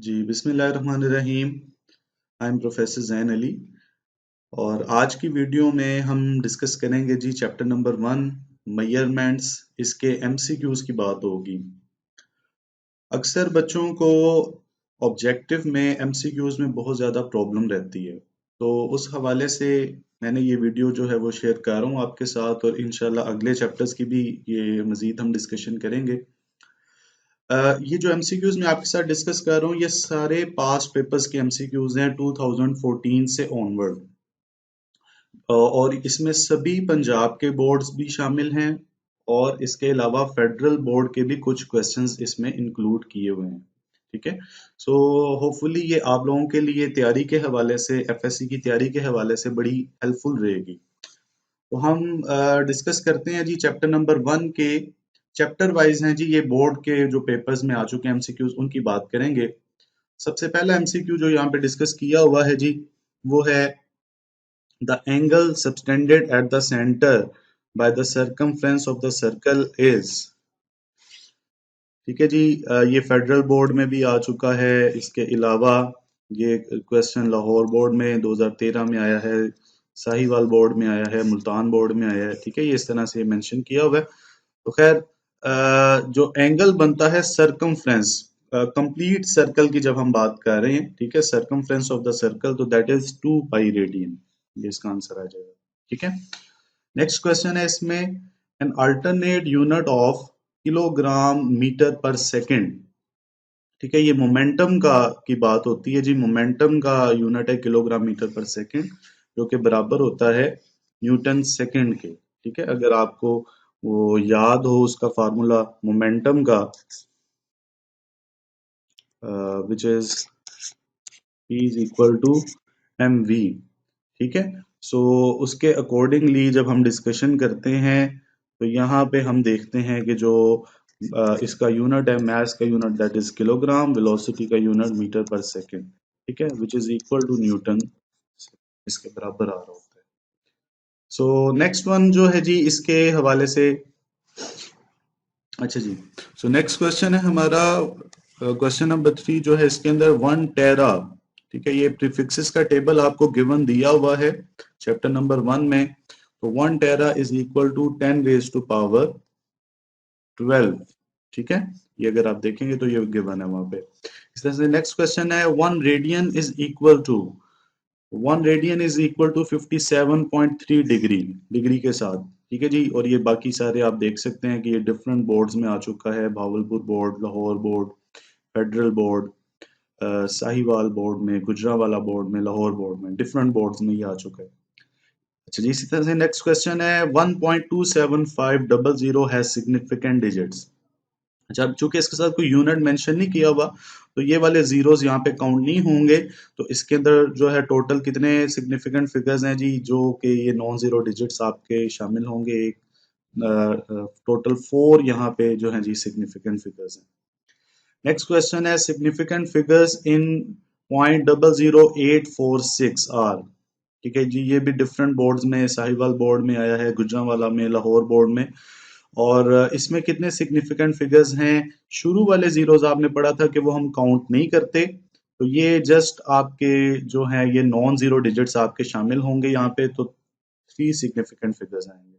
जी बिस्मिल्लाहिर्रहमानिर्रहीम। I am professor Jain Ali और आज की वीडियो में हम डिस्कस करेंगे जी चैप्टर नंबर 1 मेजरमेंट्स। इसके एमसीक्यूज की बात होगी। अक्सर बच्चों को ऑब्जेक्टिव में एमसीक्यूज में बहुत ज़्यादा प्रॉब्लम रहती है, तो उस हवाले से मैंने ये वीडियो जो है वो शेयर कर रहा हूँ आपके साथ और इंशाल्लाह अगले चैप्टर्स की भी ये मज़ीद हम डिस्कशन करेंगे। ये जो एमसीक्यूज मैं आपके साथ डिस्कस कर रहा हूँ ये सारे पास्ट पेपर्स के एमसीक्यूज हैं 2014 से ऑनवर्ड, और इसमें सभी पंजाब के बोर्ड्स भी शामिल हैं और इसके अलावा फेडरल बोर्ड के भी कुछ क्वेश्चंस इसमें इंक्लूड किए हुए हैं। ठीक है, सो होपफुली ये आप लोगों के लिए तैयारी के हवाले से, एफएससी की तैयारी के हवाले से बड़ी हेल्पफुल रहेगी। तो हम डिस्कस करते हैं जी चैप्टर नंबर 1 के। चैप्टर वाइज हैं जी, ये बोर्ड के जो पेपर्स में आ चुके हैं एमसीक्यूज उनकी बात करेंगे। सबसे पहला एमसीक्यू जो यहाँ पे डिस्कस किया हुआ है जी, वो है the angle subtended at the centre by the circumference of the circle is. ठीक है जी, ये फेडरल बोर्ड में भी आ चुका है। इसके अलावा ये क्वेश्चन लाहौर बोर्ड में 2013 में आया है, साहिवाल बोर्ड में आया है, मुल्तान बोर्ड में आया है। ठीक है, ये इस तरह से मेंशन किया हुआ है। तो खैर, जो एंगल बनता है सरकमफ्रेंस, कंप्लीट सर्कल की जब हम बात कर रहे हैं, ठीक है, सरकमफ्रेंस ऑफ द सर्कल, तो दैट इज 2 पाई रेडियन। ये इसका आंसर आ जाएगा। ठीक है, नेक्स्ट क्वेश्चन है इसमें, an alternate unit of kilogram metre per second. ठीक है, ये मोमेंटम का की बात होती है जी। मोमेंटम का यूनिट है किलोग्राम मीटर पर सेकंड, जो कि बराबर होता है न्यूटन सेकंड के। ठीक है, अगर आपको वो याद हो उसका फार्मूला मोमेंटम का, which is P is equal to mv। ठीक है, सो उसके अकॉर्डिंगली जब हम डिस्कशन करते हैं तो यहाँ पे हम देखते हैं कि जो इसका यूनिट है, मास का unit that is kilogram, velocity का यूनिट मीटर पर सेकंड। ठीक है, which is equal to newton, इसके बराबर आ रहा होता है। सो नेक्स्ट वन जो है जी इसके हवाले से, अच्छा जी, सो नेक्स्ट क्वेश्चन है हमारा क्वेश्चन नंबर 3 जो है इसके अंदर 1 टेरा। ठीक है, ये प्रीफिक्सेस का टेबल आपको गिवन दिया हुआ है चैप्टर नंबर 1 में। तो 1 टेरा इज इक्वल टू 10⁻12। ठीक है, ये अगर आप देखेंगे तो ये गिवन है वहां पे। इस तरह से नेक्स्ट क्वेश्चन है 1 radian is equal to 57.3 degree, degree के साथ। ठीक है जी, और ये बाकी सारे आप देख सकते हैं कि ये डिफरेंट बोर्ड्स में आ चुका है, Bahawalpur board, Lahore board, federal board, Sahiwal board में, गुजरावाला बोर्ड में, लाहौर बोर्ड में, डिफरेंट बोर्ड्स में ये आ चुका है। अच्छा जी, इसी तरह से नेक्स्ट क्वेश्चन है 1.27500 हैज सिग्निफिकेंट डिजिट्स। अच्छा, अब चूंकि इसके साथ कोई यूनिट मेंशन नहीं किया हुआ, तो ये वाले जीरोस यहाँ पे काउंट नहीं होंगे। तो इसके अंदर जो है टोटल कितने सिग्निफिकेंट फिगर्स हैं जी, जो कि ये नॉन जीरो डिजिट्स आपके शामिल होंगे। एक टोटल 4 यहाँ पे जो है जी सिग्निफिकेंट फिगर्स हैं। नेक्स्ट क्वेश्चन है सिग्निफिकेंट फिगर्स इन 0.00846 आर। ठीक है जी, ये भी डिफरेंट बोर्ड्स में, साहिवाल बोर्ड में आया है, गुजरांवाला में, लाहौर बोर्ड में। और इसमें कितने सिग्निफिकेंट फिगर्स हैं? शुरू वाले जीरोस आपने पढ़ा था कि वो हम काउंट नहीं करते, तो ये जस्ट आपके जो है ये नॉन जीरो डिजिट्स आपके शामिल होंगे यहाँ पे। तो 3 सिग्निफिकेंट फिगर्स आएंगे।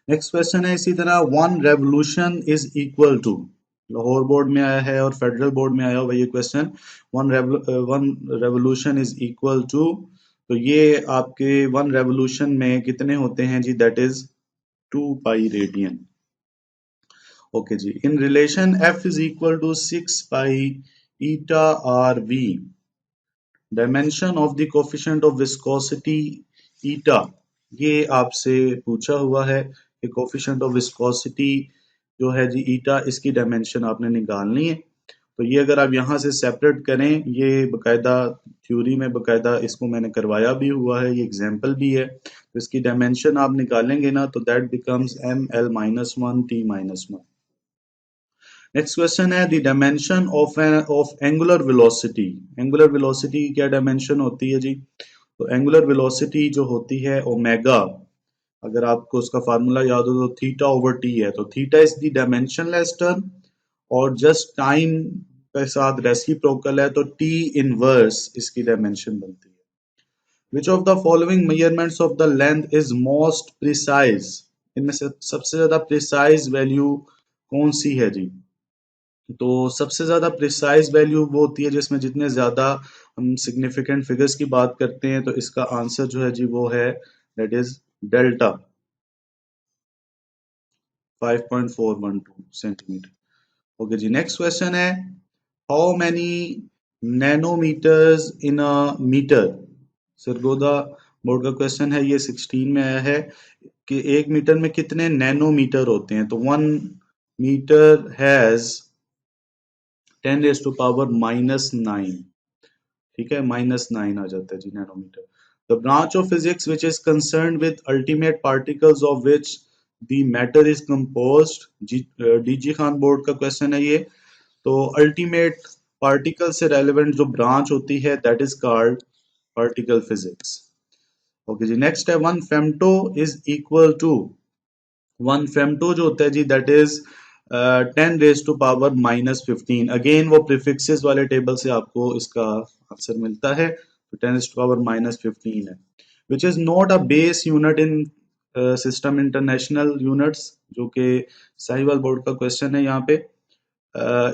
नेक्स्ट क्वेश्चन है इसी तरह, 1 revolution is equal to, Lahore board में आया है और फेडरल बोर्ड में आया हुआ ये question. 1 revolution is equal to, तो ये आपके 1 रेवोल्यूशन में कितने होते हैं जी, that is 2 pi radian. Okay जी, in relation F is equal to 6 pi eta R V, dimension of the coefficient of viscosity eta. ये आपसे पूछा हुआ है कि कोफिशिएंट ऑफ विस्कोसिटी जो है जी ईटा, इसकी डायमेंशन आपने निकालनी है। तो ये अगर आप यहाँ से सेपरेट करें, ये बकायदा थ्योरी में बकायदा इसको मैंने करवाया भी हुआ है, ये एग्जाम्पल भी है। तो इसकी डायमेंशन आप निकालेंगे ना, तो that becomes ml-1 t-1। Next question है the dimension of angular velocity. Angular velocity की क्या डायमेंशन होती है जी? तो एंगुलर वेलोसिटी जो होती है ओमेगा, अगर आपको उसका फार्मूला याद हो तो थीटा ओवर टी है। तो theta is the dimensionless term और जस्ट टाइम के साथ रेसिप्रोकल है तो टी इनवर्स इसकी डायमेंशन बनती है। Which of the following measurements of the length is most precise, इनमें से सबसे ज्यादा प्रिसाइज वैल्यू कौन सी है जी? तो सबसे ज्यादा प्रिसाइज वैल्यू वो होती है जिसमें जितने ज्यादा हम सिग्निफिकेंट फिगर्स की बात करते हैं, तो इसका आंसर जो है जी वो है that is delta 5.412 centimetre. Okay जी, नेक्स्ट क्वेश्चन है how many nanometres in a metre. Sargodha board का क्वेश्चन है, ये 16 में आया है कि एक मीटर में कितने नैनोमीटर होते हैं। तो 1 मीटर हैज 10⁻⁻⁹, ठीक है, -9 आ जाता है जी nanometre. The branch of physics which is concern with ultimate particles of which the matter is composed, D G Khan board का क्वेश्चन है ये। तो अल्टीमेट पार्टिकल से रेलेवेंट जो ब्रांच होती है that is called particle physics. Okay जी, नेक्स्ट है one femto is equal to, one femto जो होता है जी दैट इज 10⁻⁻15। अगेन वो प्रीफिक्सेस वाले टेबल से आपको इसका आंसर मिलता है, तो 10⁻⁻15 है। Which is not a base unit in system international units, जो कि साहिवाल बोर्ड का क्वेश्चन है यहाँ पे।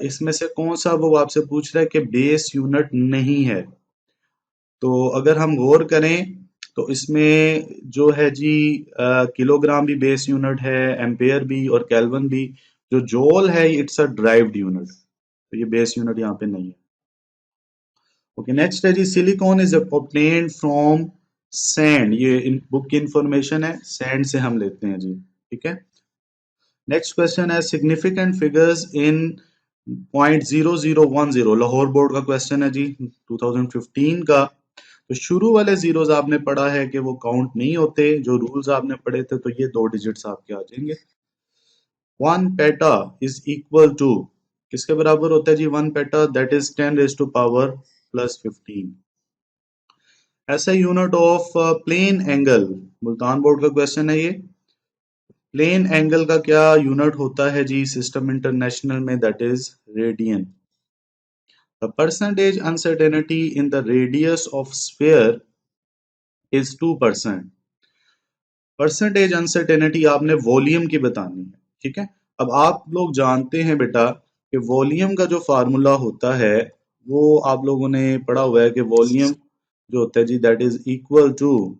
इसमें से कौन सा वो आपसे पूछ रहा है कि बेस यूनिट नहीं है। तो अगर हम गौर करें तो इसमें जो है जी किलोग्राम भी बेस यूनिट है, एम्पेयर भी और केल्विन भी। जो जूल है इट्स अ ड्राइव्ड यूनिट, तो ये बेस यूनिट यहाँ पे नहीं है। ओके, नेक्स्ट है जी silicon is obtained from sand, ये इन बुक की इंफॉर्मेशन है, सैंड से हम लेते हैं जी, ठीक है। नेक्स्ट क्वेश्चन है significant figures in 0.0010, Lahore board का क्वेश्चन है जी 2015 का। तो शुरू वाले जीरोस आपने पढ़ा है कि वो काउंट नहीं होते, जो रूल्स आपने पढ़े थे, तो ये 2 डिजिट्स आपके आ जाएंगे। 1 पेटा इज इक्वल टू, किसके बराबर होता है जी 1 पेटा? That is 10⁻+15। ऐसा unit of plane angle, Multan board का क्वेश्चन है ये। प्लेन एंगल का क्या यूनिट होता है जी सिस्टम इंटरनेशनल में? That is radian. The percentage uncertainty in the radius of sphere is 2%। Percentage uncertainty आपने वॉल्यूम की बतानी है, ठीक है। अब आप लोग जानते हैं बेटा कि वॉल्यूम का जो फार्मूला होता है वो आप लोगों ने पढ़ा हुआ है कि वॉल्यूम जो होता है जी that is equal to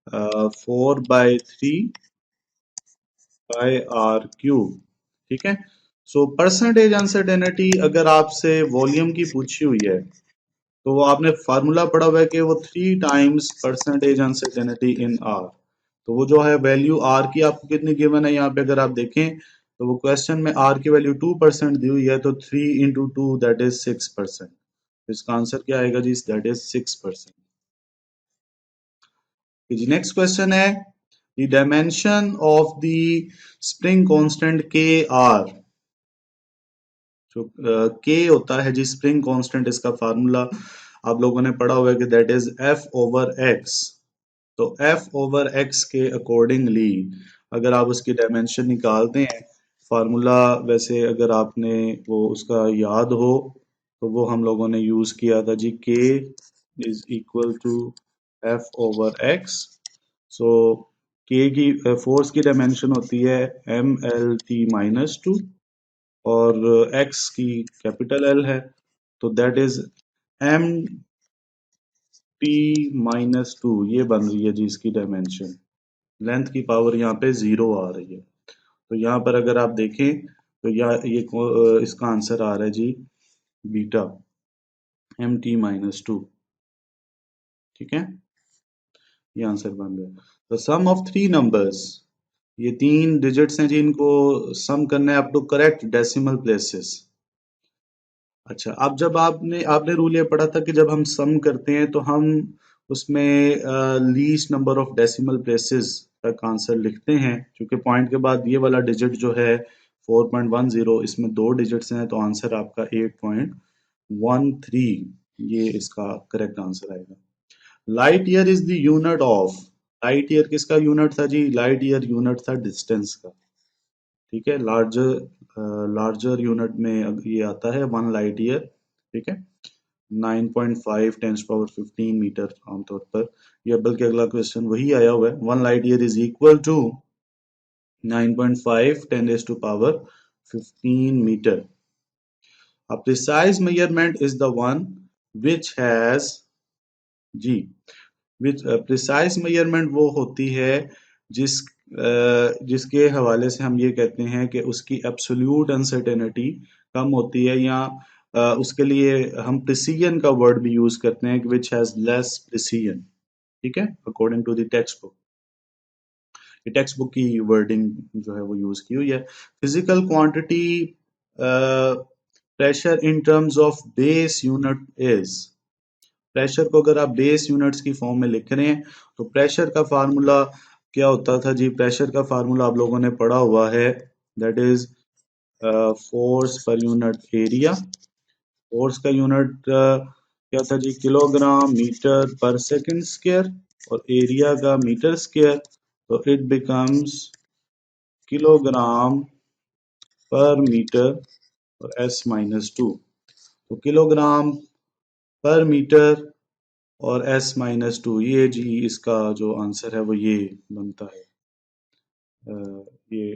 4/3 πr³, ठीक है। सो परसेंटेज अनसर्टेनिटी अगर आपसे वॉल्यूम की पूछी हुई है तो वो आपने फार्मूला पढ़ा हुआ है कि वो 3 times percentage uncertainty in are. तो वो जो है वैल्यू आर की आपको कितनी गिवन है यहाँ पे अगर आप देखें तो वो क्वेश्चन में आर की वैल्यू 2% दी हुई है, तो 3 × 2 दैट इज 6%। इसका आंसर क्या आएगा जी? That is 6%। जी, नेक्स्ट क्वेश्चन है the dimension of the spring constant K are. जो के होता है जी स्प्रिंग कांस्टेंट, इसका फार्मूला आप लोगों ने पढ़ा हुआ है कि दैट इज F/x। तो F/x के अकॉर्डिंगली अगर आप उसकी डायमेंशन निकालते हैं, फार्मूला वैसे अगर आपने वो उसका याद हो तो वो हम लोगों ने यूज किया था जी, K is equal to F/x। So K की फोर्स की डायमेंशन होती है MLT-2 और x की कैपिटल L है, तो दैट इज MT-2, ये बन रही है जी इसकी डायमेंशन। लेंथ की पावर यहाँ पे 0 आ रही है, तो यहाँ पर अगर आप देखें तो इसका आंसर आ रहा है जी बीटा MT-2, ठीक है, ये आंसर बन रहा है। द सम ऑफ 3 नंबर्स, ये 3 डिजिट्स हैं जी, इनको सम करना है up to correct decimal places. अच्छा, अब जब आपने आपने रूल ये पढ़ा था कि जब हम सम करते हैं तो हम उसमें least number of decimal places तक आंसर लिखते हैं, क्योंकि पॉइंट के बाद ये वाला डिजिट जो है 4.10, इसमें 2 डिजिट्स हैं, तो आंसर आपका 8.13, ये इसका करेक्ट आंसर आएगा। Light year is the unit of, light year किसका यूनिट था जी? लाइट ईयर यूनिट था डिस्टेंस का। ठीक है। लार्जर यूनिट में ये आता है 1 लाइट ईयर, ठीक है। 9.5 टेंस पावर 15 मीटर आमतौर पर। या बल्कि अगला क्वेश्चन वही आया हुआ है, 1 light year is equal to 9.5 10 raised to power 15 meter. A precise measurement is the one which has जी विच प्रिसाइज मेजरमेंट वो होती है जिसके हवाले से हम ये कहते हैं कि उसकी एब्सोल्यूट अनसर्टेनिटी कम होती है, या उसके लिए हम प्रिसीजन का वर्ड भी यूज करते हैं, विच हैज लेस प्रिसीजन, ठीक है, according to the text book. ये टेक्स्ट बुक की वर्डिंग जो है वो यूज की हुई है। Physical quantity pressure in terms of base unit is, pressure को अगर आप बेस यूनिट्स की फॉर्म में लिख रहे हैं तो प्रेशर का फार्मूला क्या होता था जी? प्रेशर का फार्मूला आप लोगों ने पढ़ा हुआ है, that is force per unit area. Force का यूनिट क्या था जी? Kilogram metre per second square, और एरिया का मीटर स्क्वायर, तो इट बिकम्स किलोग्राम पर मीटर और S-2। तो किलोग्राम पर मीटर और S-2, ये जी इसका जो आंसर है वो ये बनता है, ये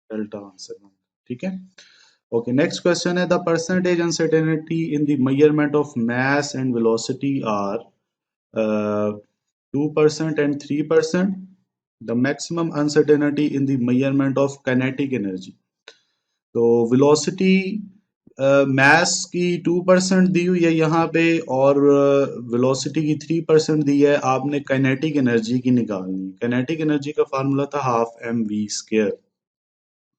डेल्टा आंसर बनता है, ठीक है। ओके, नेक्स्ट क्वेश्चन है the percentage uncertainty in the measurement of mass and velocity are 2% and 3%. The maximum uncertainty in the measurement of kinetic energy. तो वेलोसिटी मास की 2% दी हुई है यहाँ पे, और वेलोसिटी की 3% दी है। आपने काइनेटिक एनर्जी की निकालनी। काइनेटिक एनर्जी का फार्मूला था ½ mv²।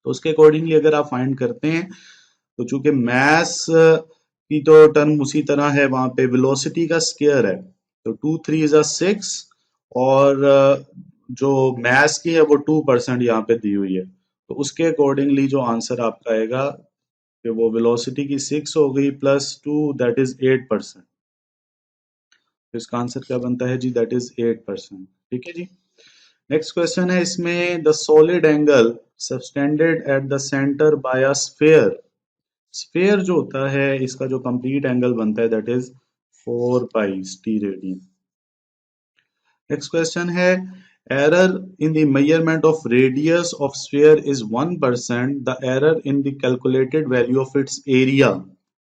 तो उसके अकॉर्डिंगली अगर आप फाइंड करते हैं तो चूंकि मास की तो टर्म उसी तरह है, वहां पे वेलोसिटी का स्क्वायर है, तो 2 3 = 6, और जो मास की है वो 2% यहाँ पे दी हुई है। तो उसके अकॉर्डिंगली जो आंसर आपका आएगा कि वो वेलोसिटी की 6 हो गई +2, दैट इज 8%। तो इसका आंसर क्या बनता है जी? दैट इज 8%, ठीक है जी। नेक्स्ट क्वेश्चन है इसमें the solid angle subtended at the centre by a sphere. Sphere जो होता है इसका जो कंप्लीट एंगल बनता है that is 4π radian. Next question है error in the measurement of radius of sphere is 1%, the error in the calculated value of its area.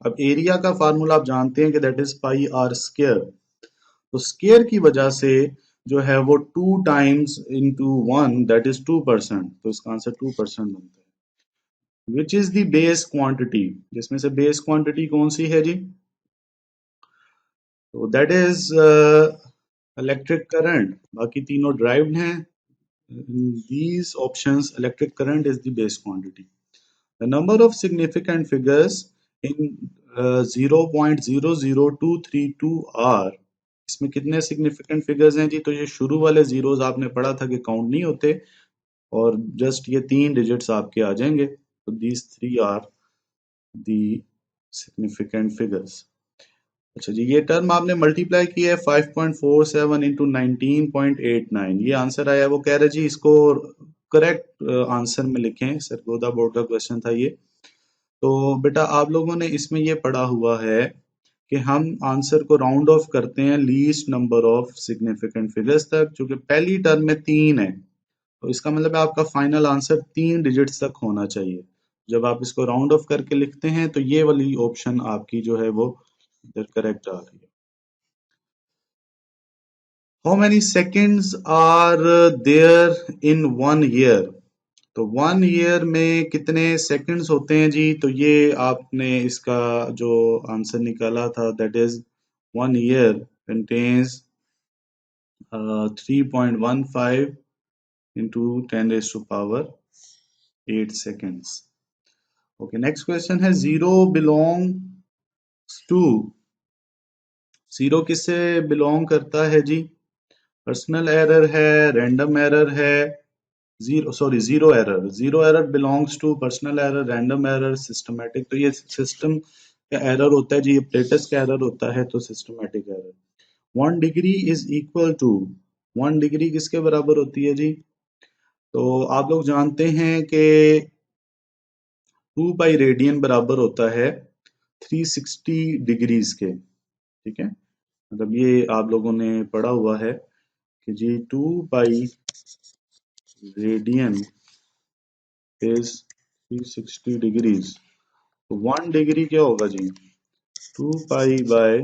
अब area का फार्मूला आप जानते हैं कि दैट इज πr²। तो स्केयर की वजह से जो है वो 2 टाइम्स इंटू 1 दैट इज 2%, तो इसका आंसर 2% बनता है। Which is the base quantity, जिसमें से बेस क्वांटिटी कौन सी है जी? तो दैट इज इलेक्ट्रिक करंट। बाकी तीनों ड्राइव्ड हैं। In these options, electric current is the base quantity. The number of significant figures in 0.00232 are, इसमें कितने सिग्निफिकेंट फिगर्स हैं जी? तो ये शुरू वाले जीरोस आपने पढ़ा था कि काउंट नहीं होते, और जस्ट ये 3 डिजिट्स आपके आ जाएंगे। तो these 3 are the significant figures. अच्छा जी, ये टर्म आपने मल्टीप्लाई किया है 5.47 इंटू 19.89, ये आंसर आया। वो कह रहे जी इसको करेक्ट आंसर में लिखें, सरगोदा बोर्ड का क्वेश्चन था ये। तो बेटा आप लोगों ने इसमें ये पढ़ा हुआ है कि हम आंसर को राउंड ऑफ करते हैं least number of significant figures तक, जो कि पहली टर्म में 3 है। तो इसका मतलब है आपका फाइनल आंसर 3 डिजिट्स तक होना चाहिए। जब आप इसको राउंड ऑफ करके लिखते हैं तो ये वाली ऑप्शन आपकी जो है वो इधर करेक्ट आ रही है। How many seconds are there in 1 year? तो 1 ईयर में कितने सेकंड्स होते हैं जी? तो ये आपने इसका जो आंसर निकाला था that is 1 year contains 3.15 into 10⁻⁸ seconds. Okay, next question है जीरो बिलोंग्स टू, जीरो किससे बिलोंग करता है जी? पर्सनल एरर है, रैंडम एरर है, zero error. Zero error belongs to personal error, random error, systematic. तो ये सिस्टम का एरर होता है जी, ये प्लेटस का एरर होता है, तो systematic error. 1 degree is equal to, 1 degree किसके बराबर होती है जी? तो आप लोग जानते हैं कि 2 पाई रेडियन बराबर होता है 360 डिग्रीज के। ठीक है, मतलब ये आप लोगों ने पढ़ा हुआ है कि जी 2 पाई रेडियन इज 360 डिग्रीज। तो 1 डिग्री क्या होगा जी? 2 पाई बाय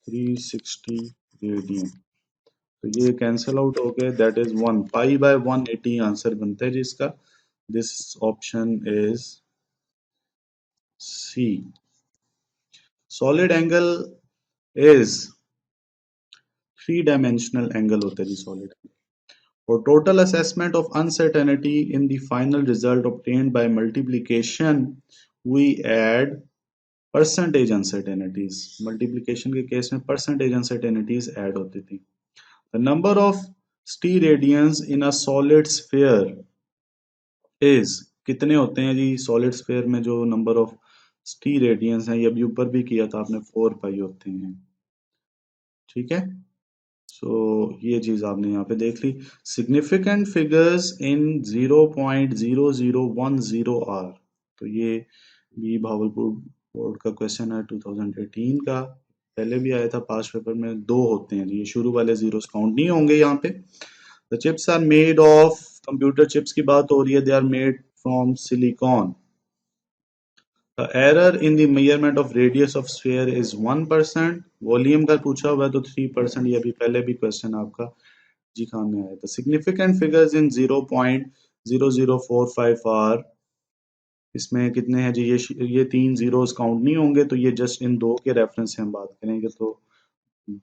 360 रेडियन। तो ये कैंसल आउट हो गए, that is 1 pi by 180 answer बनता है जी इसका। This option is C. Solid angle is 3 dimensional angle होता है जी solid. For total assessment of uncertainty in the final result obtained by multiplication, we add percentage uncertainties. Multiplication के case में percentage uncertainties add होती थी। The number of steradians in a solid sphere is कितने होते हैं जी solid sphere में? जो number of steradians हैं, ये अभी ऊपर भी किया था आपने, 4 पाई होते हैं। ठीक है, सो ये चीज आपने यहाँ पे देख ली। Significant figures in 0.0010 are. तो ये भी भावलपुर बोर्ड का क्वेश्चन है 2018 का, पहले भी आया था पास पेपर में। 2 होते हैं, ये शुरू वाले जीरोस काउंट नहीं होंगे यहाँ पे। The chips are made of, computer chips की बात हो रही है, they are made from silicon. The error in the measurement of radius of sphere is 1%। Volume का पूछा हुआ है तो 3%। ये अभी पहले भी क्वेश्चन आपका जी खान में आया था। Significant figures in 0.0045 are. इसमें कितने हैं जी? ये 3 जीरोस काउंट नहीं होंगे, तो ये जस्ट इन 2 के रेफरेंस से हम बात करेंगे, तो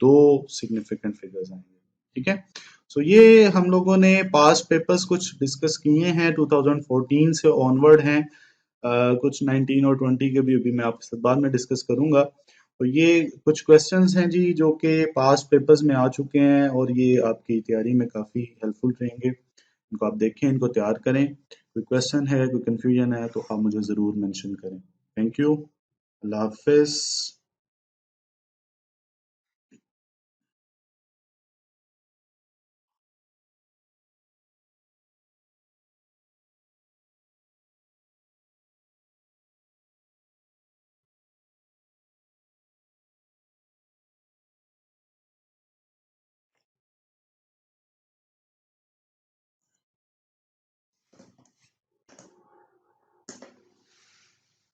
2 सिग्निफिकेंट फिगर्स आएंगे। ठीक है, सो ये हम लोगों ने पास्ट पेपर्स कुछ डिस्कस किए हैं, 2014 से ऑनवर्ड हैं। कुछ 19 और 20 के भी अभी मैं आपके साथ बाद में डिस्कस करूंगा। तो ये कुछ क्वेश्चंस हैं जी जो कि पास्ट पेपर्स में आ चुके हैं और ये आपकी तैयारी में काफ़ी हेल्पफुल रहेंगे। इनको आप देखें, इनको तैयार करें। कोई क्वेश्चन है, कोई कंफ्यूजन है तो आप मुझे ज़रूर मेंशन करें। थैंक यू, अल्लाह हाफिज़।